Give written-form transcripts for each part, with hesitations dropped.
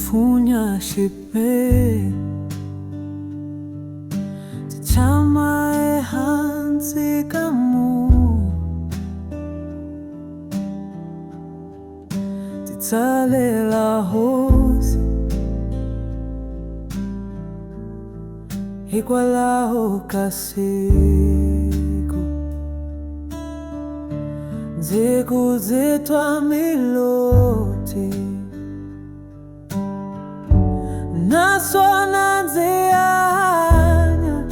Funya shipe Tichama hansi kamu Titalela hosi Igualaho kasiku Ziku zitwa miloti Nasona nzianya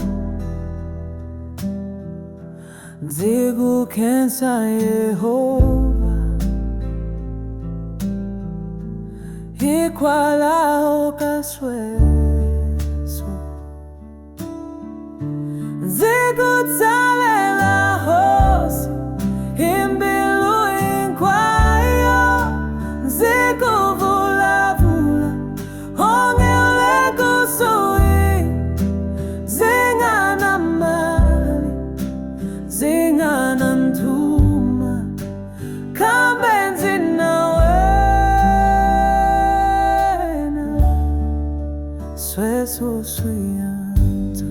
Zigu kensa Yehova Igualaho kasweso Zigu talela hosi Imbilu inkwayo Zigu vula vula Ongele kusui Zingana mali Zingana ntuma Kambenzi na wena Sweso suyanta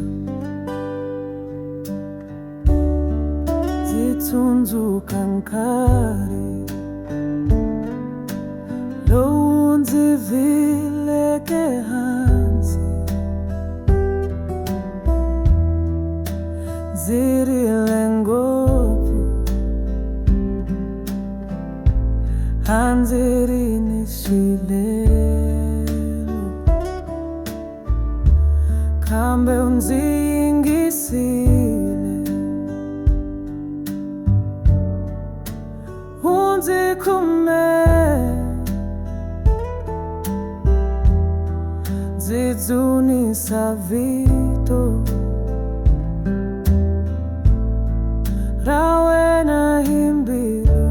Zitunzu kankari Lonzi vileke hansi Zirile ngopi Hanziri nishilelo Kambe unzingisile Unzikume Zizuni savito Rawena himbiru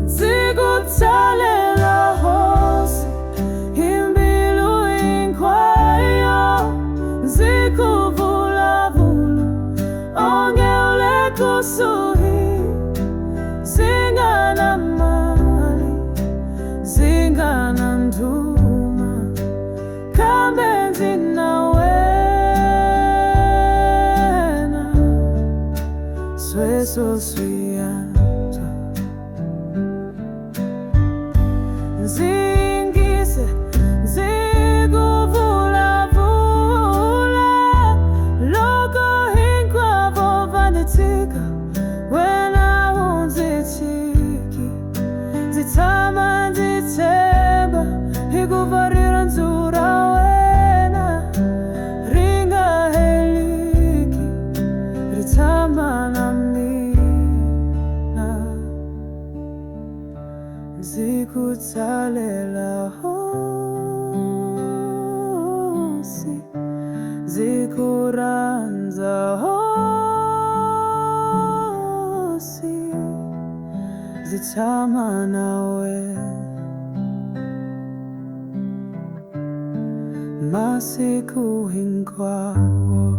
Zigutalela hosi Himbilu inkwayo Zikuvula vula Ongeule kusuhi Zingana mali Zingana ntuma Kambenzi na wena Sweso suyanta Zingise Ziguvula vula Loko hinkwa vovanditika Wena unzitiki Zitama nziteba Higuvarira nzura wena Ringa heliki Ritama na mina Zikutalela hosi Zikuranza hosi Zitama nawe Masiku hinkwawo